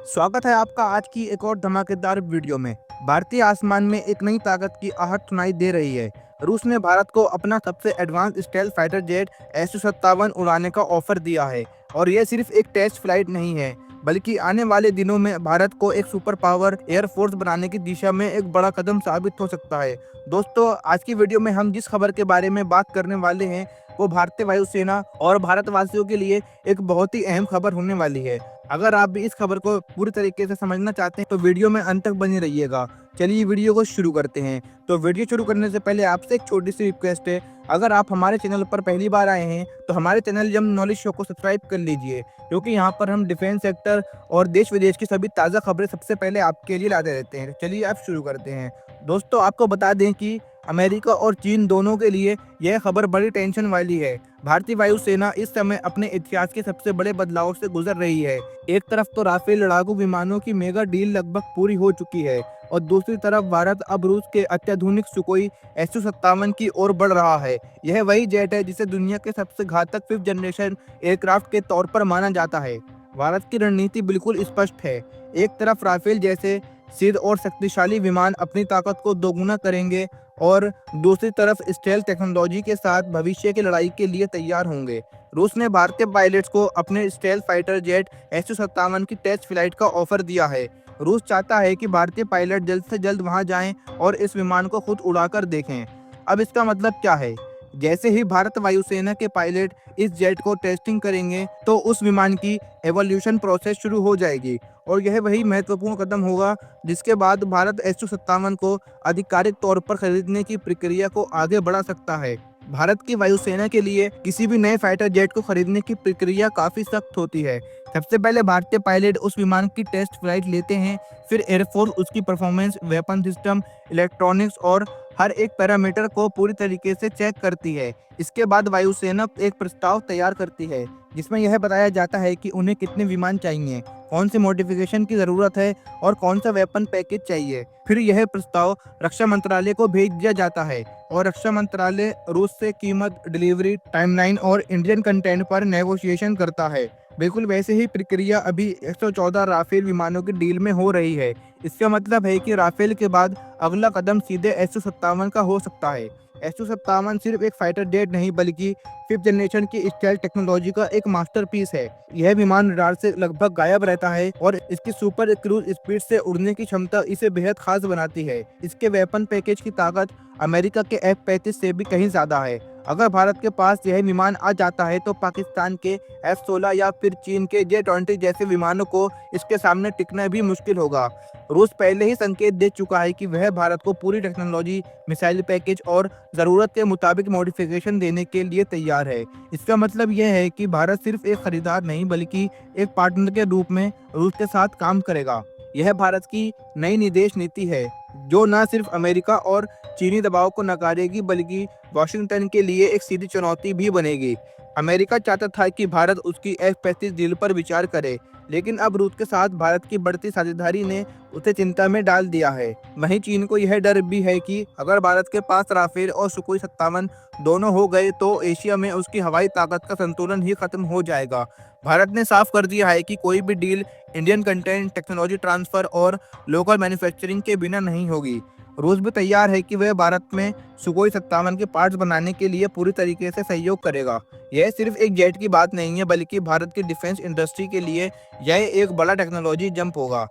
स्वागत है आपका आज की एक और धमाकेदार वीडियो में। भारतीय आसमान में एक नई ताकत की आहट सुनाई दे रही है। रूस ने भारत को अपना सबसे advance stealth fighter jet Su-57 उड़ाने का ऑफर दिया है और यह सिर्फ एक टेस्ट फ्लाइट नहीं है, बल्कि आने वाले दिनों में भारत को एक सुपर पावर एयरफोर्स बनाने की दिशा में एक बड़ा कदम साबित हो सकता है। दोस्तों, आज की वीडियो में हम जिस खबर के बारे में बात करने वाले हैं वो भारतीय वायुसेना और भारतवासियों के लिए एक बहुत ही अहम खबर होने वाली है। अगर आप भी इस खबर को पूरी तरीके से समझना चाहते हैं तो वीडियो में अंत तक बने रहिएगा। चलिए वीडियो को शुरू करते हैं। तो वीडियो शुरू करने से पहले आपसे एक छोटी सी रिक्वेस्ट है, अगर आप हमारे चैनल पर पहली बार आए हैं तो हमारे चैनल यम नॉलेज शो को सब्सक्राइब कर लीजिए, क्योंकि यहाँ पर हम डिफेंस सेक्टर और देश विदेश की सभी ताज़ा खबरें सबसे पहले आपके लिए लाते रहते हैं। चलिए अब शुरू करते हैं। दोस्तों, आपको बता दें कि अमेरिका और चीन दोनों के लिए यह खबर बड़ी टेंशन वाली है। भारतीय वायुसेना इस समय अपने इतिहास के सबसे बड़े बदलाव से गुजर रही है। एक तरफ तो राफेल लड़ाकू विमानों की मेगा डील लगभग पूरी हो चुकी है और दूसरी तरफ भारत अब रूस के अत्याधुनिक सुकोई Su-57 की ओर बढ़ रहा है। यह वही जेट है जिसे दुनिया के सबसे घातक 5th जनरेशन एयरक्राफ्ट के तौर पर माना जाता है। भारत की रणनीति बिल्कुल स्पष्ट है। एक तरफ राफेल जैसे सिद्ध और शक्तिशाली विमान अपनी ताकत को दोगुना करेंगे और दूसरी तरफ स्टेल्थ टेक्नोलॉजी के साथ भविष्य की लड़ाई के लिए तैयार होंगे। रूस ने भारतीय पायलट्स को अपने स्टेल्थ फाइटर जेट Su-57 की टेस्ट फ्लाइट का ऑफर दिया है। रूस चाहता है कि भारतीय पायलट जल्द से जल्द वहां जाएं और इस विमान को खुद उड़ाकर देखें। अब इसका मतलब क्या है? जैसे ही भारत वायुसेना के पायलट इस जेट को टेस्टिंग करेंगे तो उस विमान की एवोल्यूशन प्रोसेस शुरू हो जाएगी और यह वही महत्वपूर्ण कदम होगा जिसके बाद भारत Su-57 को आधिकारिक तौर पर खरीदने की प्रक्रिया को आगे बढ़ा सकता है। भारत की वायुसेना के लिए किसी भी नए फाइटर जेट को खरीदने की प्रक्रिया काफी सख्त होती है। सबसे पहले भारतीय पायलट उस विमान की टेस्ट फ्लाइट लेते हैं, फिर एयरफोर्स उसकी परफॉर्मेंस, वेपन सिस्टम, इलेक्ट्रॉनिक्स और हर एक पैरामीटर को पूरी तरीके से चेक करती है। इसके बाद वायुसेना एक प्रस्ताव तैयार करती है जिसमें यह बताया जाता है कि उन्हें कितने विमान चाहिए, कौन सी मॉडिफिकेशन की ज़रूरत है और कौन सा वेपन पैकेज चाहिए। फिर यह प्रस्ताव रक्षा मंत्रालय को भेज दिया जाता है और रक्षा मंत्रालय रूस से कीमत, डिलीवरी टाइमलाइन और इंडियन कंटेंट पर नेगोशिएशन करता है। बिल्कुल वैसे ही प्रक्रिया अभी 114 राफेल विमानों की डील में हो रही है। इसका मतलब है कि राफेल के बाद अगला कदम सीधे Su-57 का हो सकता है। Su-57 सिर्फ एक फाइटर जेट नहीं बल्कि 5th जनरेशन की स्टेल्थ टेक्नोलॉजी का एक मास्टरपीस है। यह विमान रडार से लगभग गायब रहता है और इसकी सुपर क्रूज स्पीड से उड़ने की क्षमता इसे बेहद खास बनाती है। इसके वेपन पैकेज की ताकत अमेरिका के F-35 से भी कहीं ज्यादा है। अगर भारत के पास यह विमान आ जाता है तो पाकिस्तान के F-16 या फिर चीन के J-20 जैसे विमानों को इसके सामने टिकना भी मुश्किल होगा। रूस पहले ही संकेत दे चुका है कि वह भारत को पूरी टेक्नोलॉजी, मिसाइल पैकेज और ज़रूरत के मुताबिक मॉडिफिकेशन देने के लिए तैयार है। इसका मतलब यह है कि भारत सिर्फ एक खरीदार नहीं बल्कि एक पार्टनर के रूप में रूस के साथ काम करेगा। यह भारत की नई निदेश नीति है जो न सिर्फ अमेरिका और चीनी दबाव को नकारेगी बल्कि वॉशिंगटन के लिए एक सीधी चुनौती भी बनेगी। अमेरिका चाहता था कि भारत उसकी F-35 डील पर विचार करे, लेकिन अब रूस के साथ भारत की बढ़ती साझेदारी ने उसे चिंता में डाल दिया है। वहीं चीन को यह डर भी है कि अगर भारत के पास राफेल और सुकोई 57 दोनों हो गए तो एशिया में उसकी हवाई ताकत का संतुलन ही खत्म हो जाएगा। भारत ने साफ कर दिया है कि कोई भी deal Indian content, technology transfer और लोकल मैन्युफैक्चरिंग के बिना नहीं होगी। रूस भी तैयार है कि वह भारत में सुकोई 57 के पार्ट्स बनाने के लिए पूरी तरीके से सहयोग करेगा। यह सिर्फ एक जेट की बात नहीं है बल्कि भारत की डिफेंस इंडस्ट्री के लिए यह एक बड़ा टेक्नोलॉजी जंप होगा।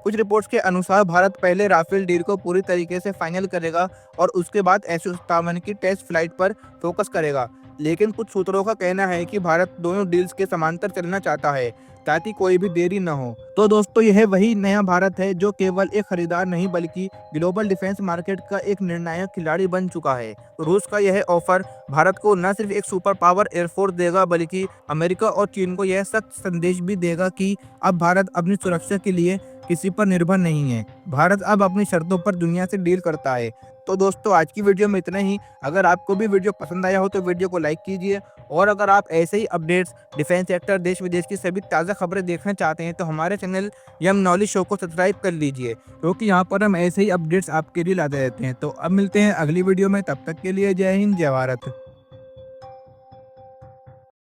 कुछ रिपोर्ट्स के अनुसार भारत पहले राफेल डील को पूरी तरीके से फाइनल करेगा और उसके बाद Su-57 की टेस्ट फ्लाइट पर फोकस करेगा। लेकिन कुछ सूत्रों का कहना है कि भारत दोनों डील्स के समांतर चलना चाहता है ताकि कोई भी देरी न हो। तो दोस्तों, यह वही नया भारत है जो केवल एक खरीदार नहीं बल्कि ग्लोबल डिफेंस मार्केट का एक निर्णायक खिलाड़ी बन चुका है। रूस का यह ऑफर भारत को न सिर्फ एक सुपर पावर एयरफोर्स देगा बल्कि अमेरिका और चीन को यह सख्त संदेश भी देगा कि अब भारत अपनी सुरक्षा के लिए किसी पर निर्भर नहीं है। भारत अब अपनी शर्तों पर दुनिया से डील करता है। तो दोस्तों, आज की वीडियो में इतना ही। अगर आपको भी वीडियो पसंद आया हो तो वीडियो को लाइक कीजिए और अगर आप ऐसे ही अपडेट्स, डिफेंस सेक्टर, देश विदेश की सभी ताज़ा खबरें देखना चाहते हैं तो हमारे चैनल यम नॉलेज शो को सब्सक्राइब कर लीजिए, क्योंकि यहाँ पर हम ऐसे ही अपडेट्स आपके लिए लाते रहते हैं। तो अब मिलते हैं अगली वीडियो में, तब तक के लिए जय हिंद, जय भारत।